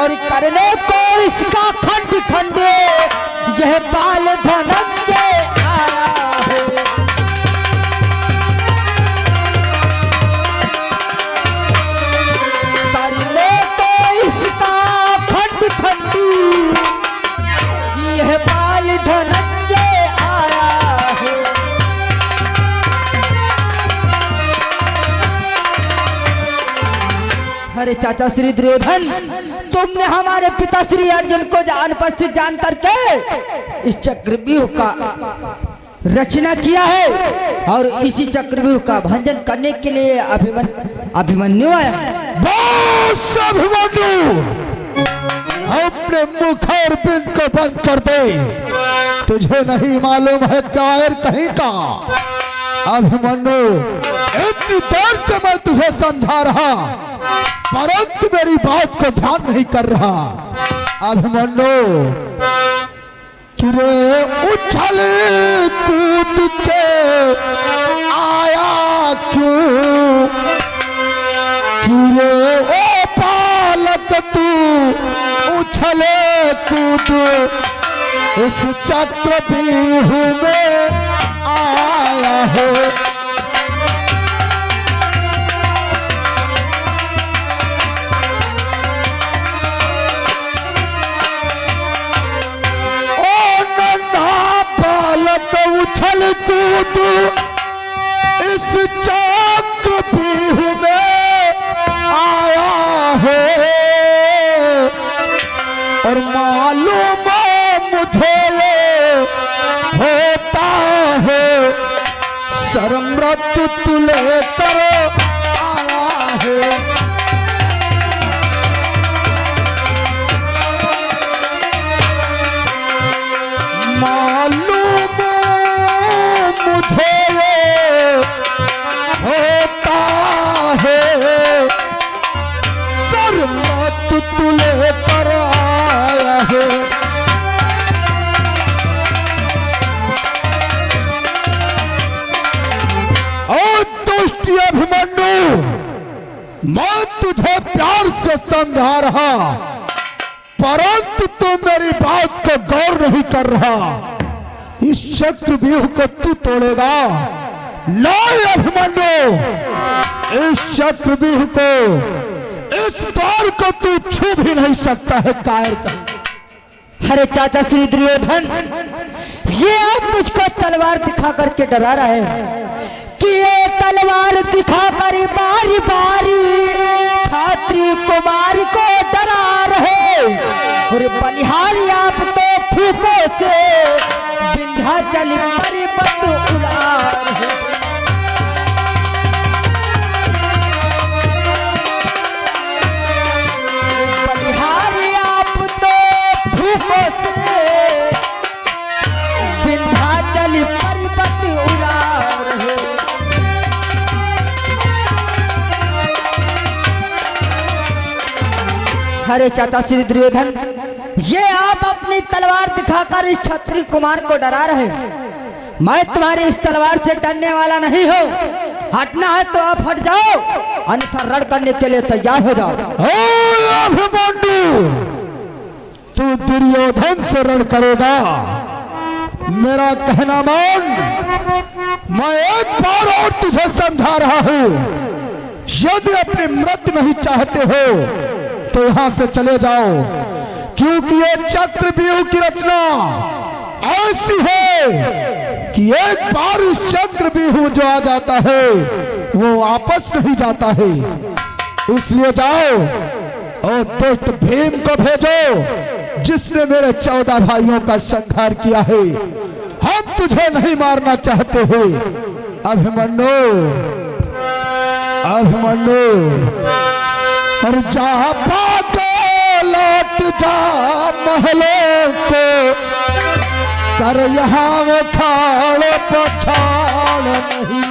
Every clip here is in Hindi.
और करने को इसका खंड खंड यह बाल धनंजय आया है। करने को इसका खंड खंड यह बाल धनंजय आया है। अरे चाचा श्री दुर्योधन, तुमने हमारे पिता श्री अर्जुन को अनुपस्थित जान करके इस चक्रव्यूह का रचना किया है और इसी चक्रव्यूह का भंजन करने के लिए अभिमन्यु आया। बस अभिमन्यु, अपने मुख और बिंद को बंद कर दे। तुझे नहीं मालूम है कायर कहीं का। अभिमन्यु, इतनी देर से मैं तुझे समझा रहा परंतु मेरी बात को ध्यान नहीं कर रहा। अभिमन्यु, तुरे उछल कूद के आया क्यों? तुरे ओ पालक तू उछले कूद इस चक्रव्यूह में आया है। उछल कूद इस चक्रव्यूह में आया है और मालूम मुझे होता है शर्मरत तू लेकर आया है। मालूम मुझे होता है शर्मत तू लेकर आया है। और दुष्ट अभिमन्यु, मैं तुझे प्यार से समझा रहा परंतु तू मेरी बात को गौर नहीं कर रहा। इस चक्रव्यूह को तू तोड़ेगा नहीं अभिमन्यु। इस चक्रव्यूह को, इस द्वार को तू छू भी नहीं सकता है कायर का। अरे चाचा श्री दुर्योधन, ये आप मुझको तलवार दिखा करके डरा रहे हैं कि ये तलवार दिखा कर बारी बारी छात्री कुमारी को डरा रहे और बलिहारी आप तो फूकों से विंध्याचल पर्वत उड़ा रहे। बलिहारी आप तो फूकों से विंध्याचल पर्वत उड़ा रहे। अरे चाचा श्री दुर्योधन, ये आप अपनी तलवार दिखाकर इस क्षत्रिय कुमार को डरा रहे। मैं तुम्हारी इस तलवार से डरने वाला नहीं हूँ। हटना है तो आप हट जाओ, अन्यथा रण करने के लिए तैयार हो जाओ। अभिमन्यु, तू दुर्योधन से रण करेगा? मेरा कहना मान। मैं एक बार और तुझे समझा रहा हूँ, यदि अपनी मृत्यु नहीं चाहते हो तो यहां से चले जाओ, क्योंकि ये चक्रव्यूह की रचना ऐसी है कि एक बार इस चक्रव्यूह जो आ जाता है वो वापस नहीं जाता है। इसलिए जाओ और दुष्ट भीम को भेजो जिसने मेरे 14 भाइयों का संहार किया है। हम तुझे नहीं मारना चाहते हैं अभिमन्यु। अभिमन्यु, और जा पाके लौट जा महलों को, कर यहाँ वो खाड़ पछाड़ नहीं।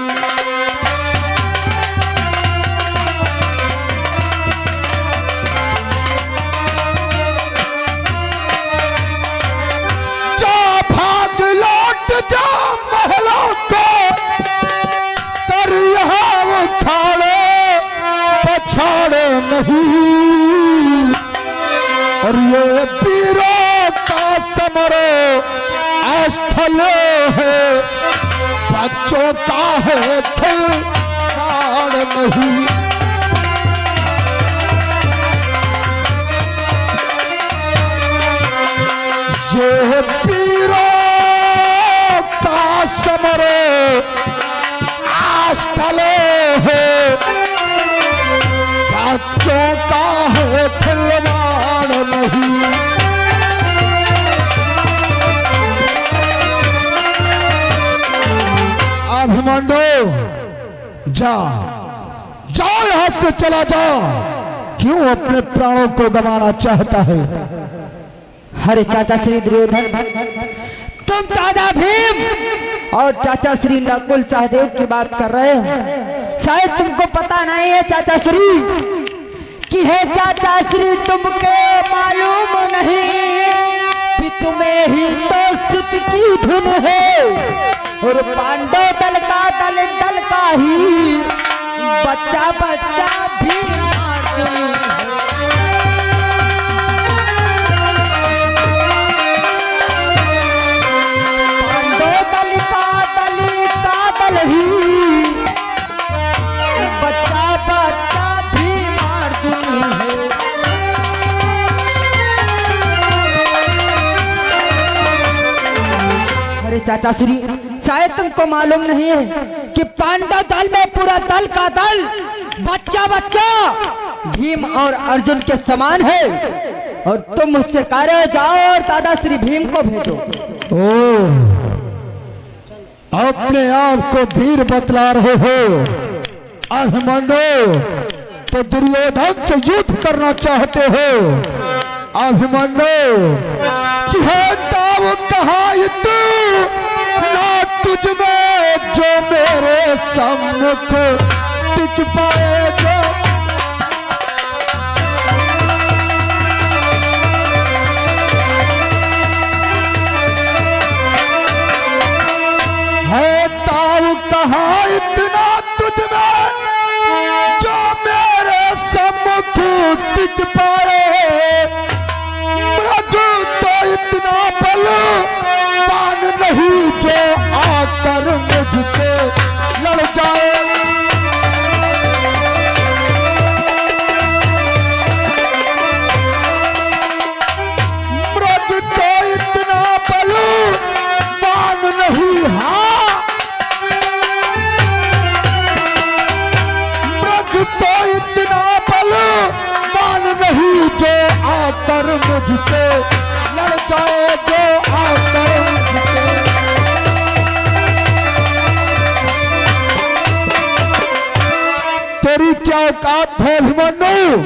जा भाग लौट जा महलों को, कर यहाँ वो खाड़ पछाड़ नहीं। और ये वीरों का समर स्थल है, बच्चों का है खिलवाड़ नहीं। ये वीरों का समर स्थल है, बच्चों का है खिलवाड़ नहीं। अभिमन्यु जा जाओ, यहां से चला जाओ। क्यों अपने प्राणों को गंवाना चाहता है? अरे चाचा श्री दुर्योधन, तुम दादा भीम और चाचा श्री नकुल सहदेव की बात कर रहे हो। शायद तुमको पता नहीं है चाचा श्री कि है चाचा श्री तुमको मालूम नहीं कि तुम्हें ही तो सुत की धुन है और पांडव दल का दल दल का ही बच्चा बच्चा भी बच्चा बच्चा भी मार है। अरे चाचा श्री, शायद तुमको मालूम नहीं है कि पांडव दल में पूरा दल का दल बच्चा बच्चा भीम और अर्जुन के समान है और तुम मुझसे कह रहे हो जाओ और दादा श्री भीम को भेजो। ओ, अपने आप को वीर बतला रहे हो। अभिमन्यु तो दुर्योधन से युद्ध करना चाहते हो। अभिमन्यु कि है ताव कहा तू ना तुझ में जो मेरे सम्मुख टिक पाएगा। है ताव कहा इतना तुझ में जो मेरे सम्मुख टिक पाए। मृग तो इतना बलवान नहीं जो आकर मुझसे लड़ जाए। मृग तो इतना बलवान नहीं, हाँ मृग तो इतना बलवान नहीं जो आकर मुझसे लड़ जाए, जो आकर मुझसे। तेरी क्या औकात है अभिमन्यु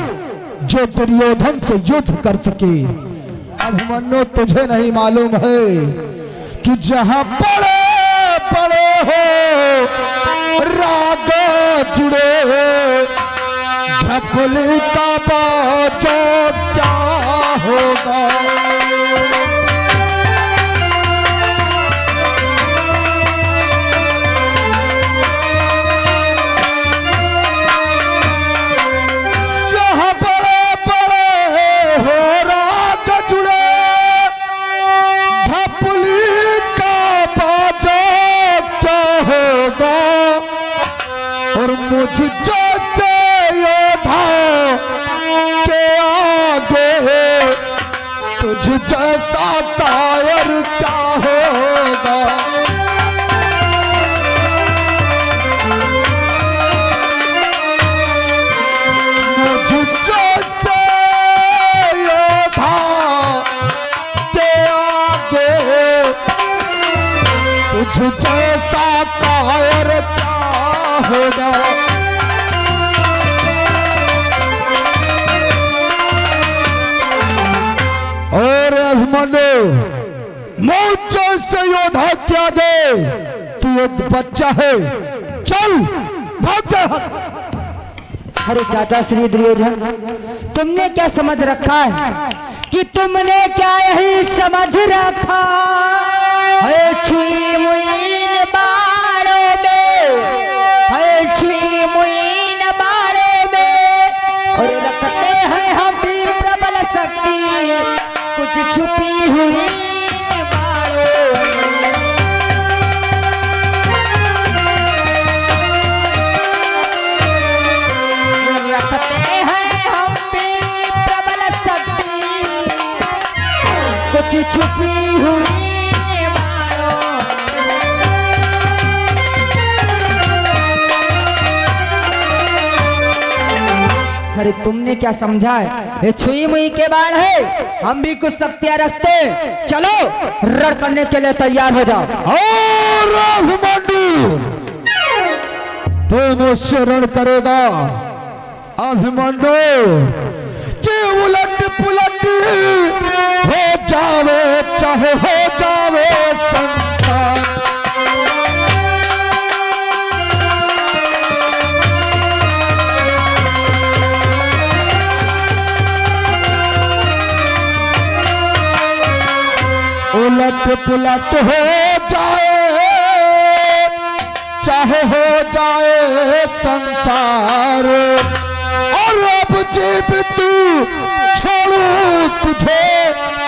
जो दुर्योधन से युद्ध कर सके? अभिमन्यु तुझे नहीं मालूम है कि जहां बड़े बड़े हो राग जुड़े ढपली का बाजो क्या होगा। जहां बड़े बड़े हो राग जुड़े ढपली का बाजो क्या होगा। और मुझ जैसे योद्धा के आगे तुझ जैसा कायर क्या होगा। मुझ जैसे योद्धा के आगे तुझ जैसा कायर क्या होगा। और अभिमन्यु मुझ जैसे योद्धा क्या दे, तू एक बच्चा है, चल भाग जा। अरे चाचा श्री दुर्योधन, तुमने क्या समझ रखा है कि तुमने क्या यही समझ रखा है? मुइन बारों में है मुइन बारों में और रखते हैं हम भी प्रबल शक्ति कुछ छुपी हुई बालों रखते हैं हम भी प्रबल शक्ति कुछ छुपी हुई अरे तुमने क्या समझा है? ये छुई मुई के बाल है, हम भी कुछ शक्तियां रखते। चलो रण करने के लिए तैयार हो जाओ। और अभिमन्यु तू मुझसे रण करेगा अभिमन्यु के उलट पुलट हो जावे चाहे हो जावे संतान। उलट पुलट हो जाए चाहे हो जाए संसार और अब जीव तू छोड़ू तुझे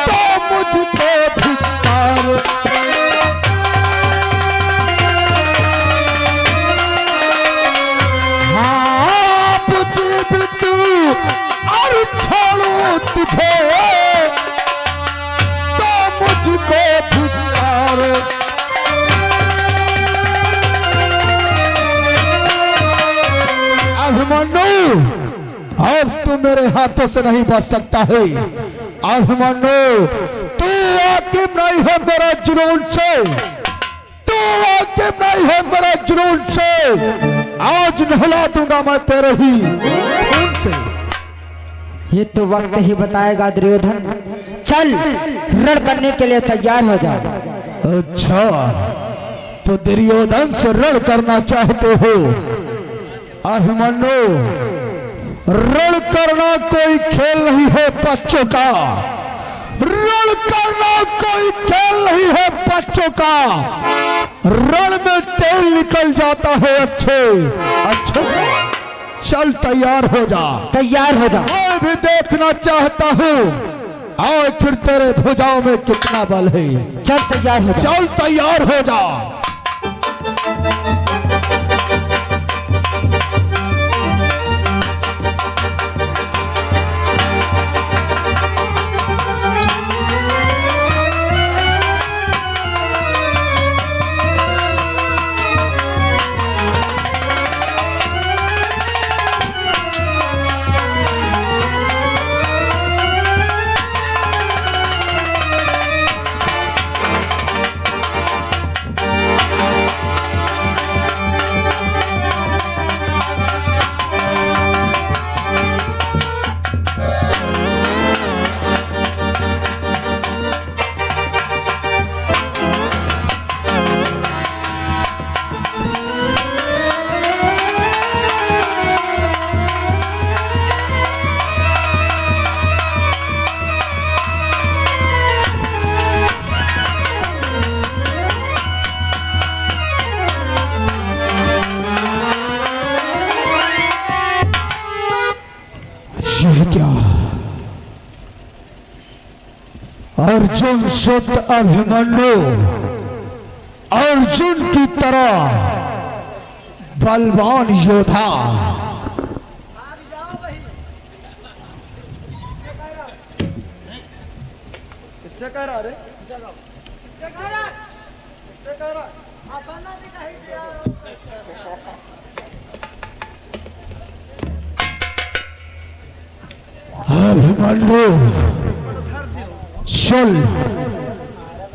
तो मुझको धिक्कार। हाँ अब जीव तू और छोड़ू तुझे मुझको धिक्कार। अभिमन्यु अब तू मेरे हाथों से नहीं बच सकता है। अभिमन्यु तू वाकिफ नहीं है मेरे जुनून से, तू वाकिफ नहीं है मेरे जुनून से। आज नहला दूंगा मैं तेरे ही खून से। ये तो वक्त ही बताएगा दुर्योधन। चल रण करने के लिए तैयार हो जाओ। अच्छा तो दुर्योधन से रण करना चाहते हो? अभिमन्यु रण करना कोई खेल नहीं है बच्चों का, रण करना कोई खेल नहीं है बच्चों का। रण में तेल निकल जाता है अच्छे अच्छे। चल तैयार हो जा, तैयार हो जा। मैं भी देखना चाहता हूँ आखिर तेरे भुजाओं में कितना बल है। चल तैयार हो जा। चल तैयार हो जा। क्या अर्जुन सुत अभिमन्यु अर्जुन की तरह बलवान योद्धा किससे कह रहा रे? किससे कह रहा? किससे कह रहा? आप बनना दिखाई दिया। अभिमन्यु चल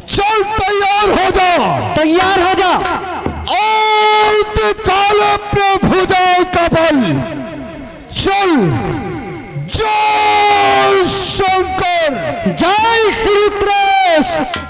चल तैयार हो जा, तैयार हो जा। और दिखाओ अपने भुजाओं का बल। चल जय शंकर, जय श्री कृष्ण।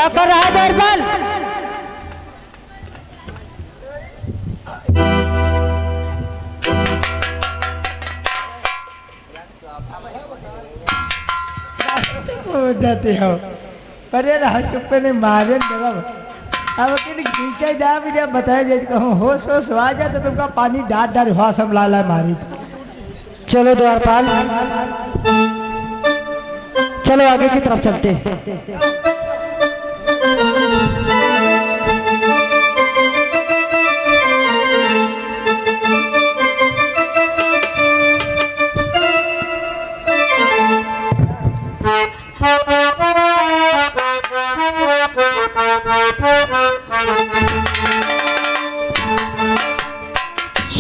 कर रहा है दरबार? जाते हो अरे रात पे ने मारे मतलब अब कि खींचा जा मुझे बताया जाए कहूँ होश होश आ जाए तो तुमका पानी डाट डाट हुआ सब लाला मारी चलो द्वारपाल, चलो आगे की तरफ चलते हैं।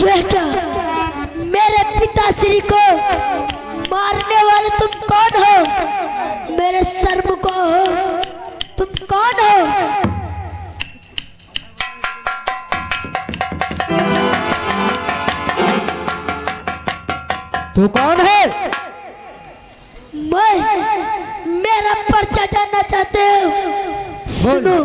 बेटा, मेरे पिताश्री को मारने वाले तुम कौन हो? मेरे शर्म को हो, तुम कौन हो? तू कौन है? मैं मेरा पर्चा जानना चाहते हो? सुनो,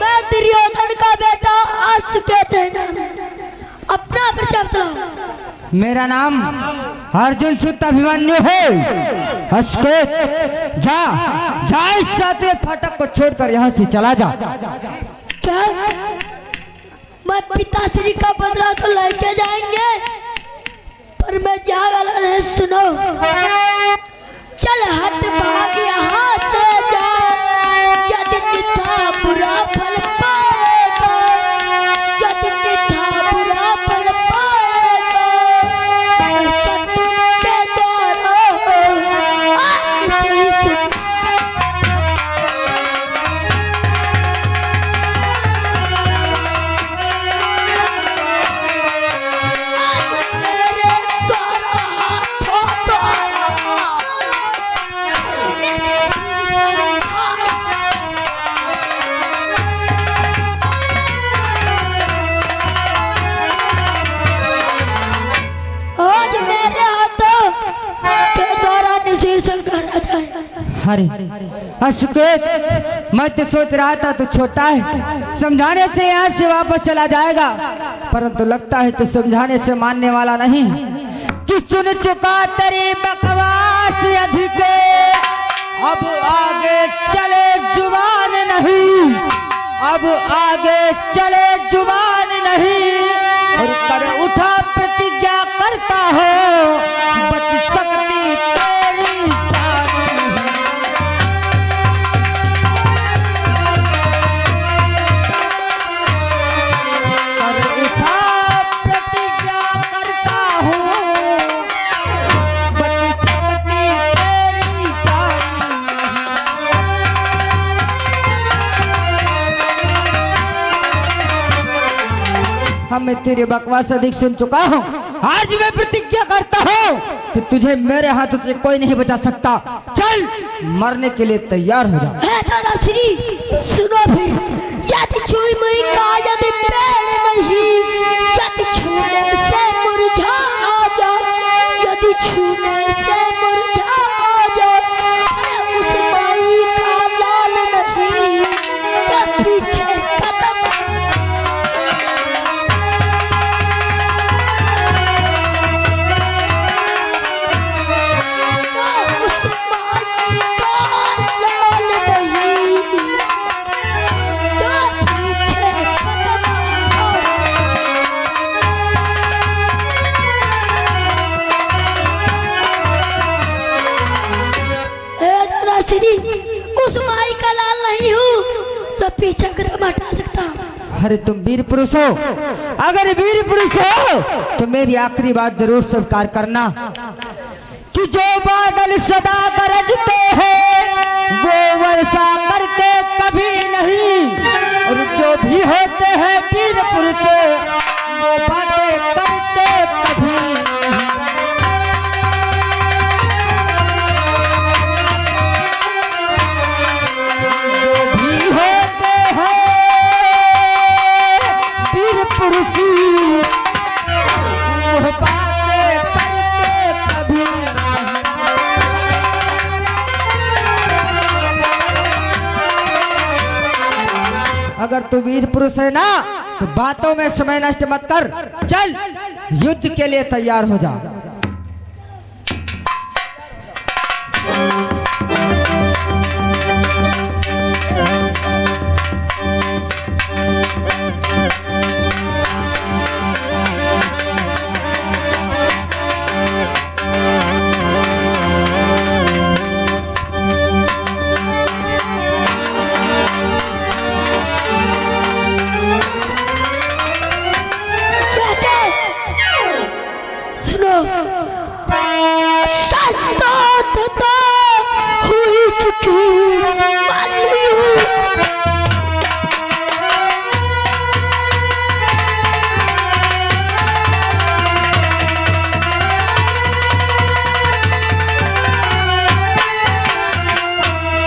मैं दुर्योधन का बेटा हूँ, सास बेट है। अपना परिचय बताओ। मेरा नाम अर्जुन सुत अभिमन्यु है। हसके जा जा, इस साथे फाटक को छोड़कर यहाँ से चला जा। क्या मैं पिताश्री का बदला तो लेके जाएंगे, पर मैं जा वाला नहीं। सुनो, चल हट भाग यहाँ से जा, यदि पिता बुरा फल पाएगा, यदि पिता बुरा फल पाएगा, सत्य के द्वारा इसी से अरे अशोक, मैं तो सोच रहा था तू छोटा है, समझाने से यहाँ से वापस चला जाएगा, परंतु लगता है तो समझाने से मानने वाला नहीं। कि सुन चुका तेरी बकवास अधिक, अब आगे चले जुबान नहीं, अब आगे चले जुबान नहीं, और कर उठा प्रतिज्ञा करता हो, बच सकती तेरी जान नहीं। कर उठा प्रतिज्ञा करता हूँ, बच सकती तेरी जान नहीं। हाँ, मैं तेरे बकवास अधिक सुन चुका हूँ। आज मैं प्रतिज्ञा करता हूँ कि तुझे मेरे हाथों से कोई नहीं बचा सकता। चल, मरने के लिए तैयार हो जा। है दादाश्री, सुनो फिर, यदि छुई मुई का यदि पेड़ नहीं, यदि छूने से मुरझा जा, यदि छूने से मुरझा जा, अरे उस माई का अरे तुम वीर पुरुष हो, अगर वीर पुरुष हो तो मेरी आखिरी बात जरूर स्वीकार करना कि जो बादल सदा गरजते हैं वो वर्षा करते कभी नहीं, और जो भी होते हैं वीर पुरुष वो बातें करते कभी नहीं। जो भी होते हैं वीर पुरुष वो बातें करते कभी नहीं। अगर तू वीर पुरुष है ना तो बातों में समय नष्ट मत कर, चल युद्ध के लिए तैयार हो जा। सुनो, साथ तो हुई चुकी मालूम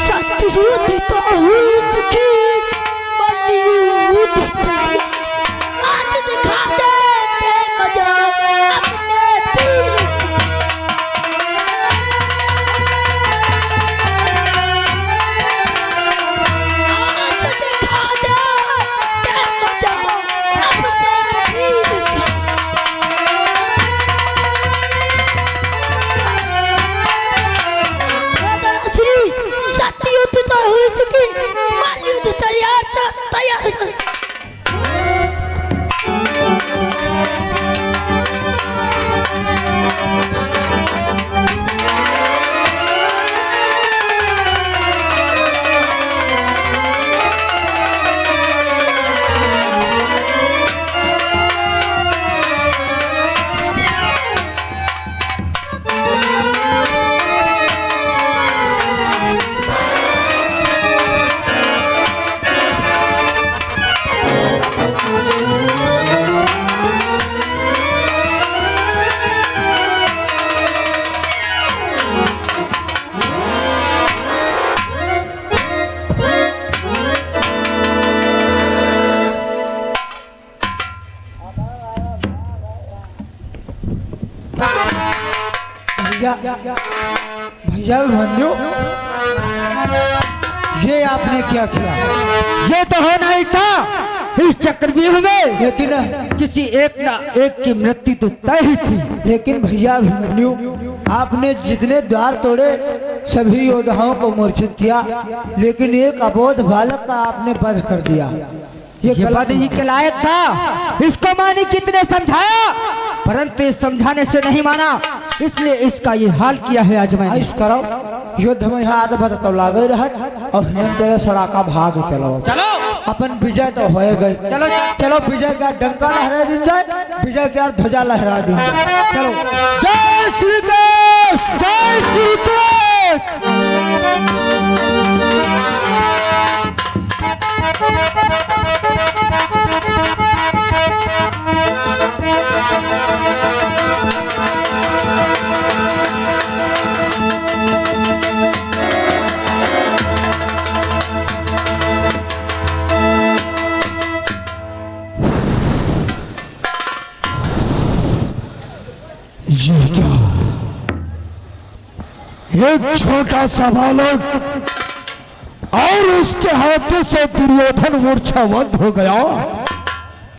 सत्युद्ध तो हुई चुकी मलयुद्ध आज दिखा दे मजा अपने पीर आज दिखा दे मजा अपने पीर श्री सत्युद्ध तो हुई चुकी मलयुद्ध तैयार है। भैया अभिमन्यु, ये आपने क्या किया? ये तो होना ही था इस चक्रव्यूह में, लेकिन किसी एक ना एक की मृत्यु तो तय ही थी। लेकिन भैया अभिमन्यु, आपने जितने द्वार तोड़े सभी योद्धाओं को मूर्छित किया, लेकिन एक अबोध बालक का आपने वध कर दिया। ये पद ही के लायक था, इसको मानी कितने समझाया परंतु इस समझाने से नहीं माना, इसलिए इसका ये हाल किया है। आज मैं ऐश करो, युद्ध में हाथ भर तो लागे रह और हम तेरे सड़ाका भाग चलो। चलो अपन विजय तो हो गए। चलो चलो विजय का डंका लहरा दी जाए, विजय का ध्वजा लहरा दी जाए। चलो, जय श्री कृष्ण, जय श्री कृष्ण। ये क्या, एक छोटा सा बालक और उसके हाथों से दुर्योधन मूर्छावत हो गया।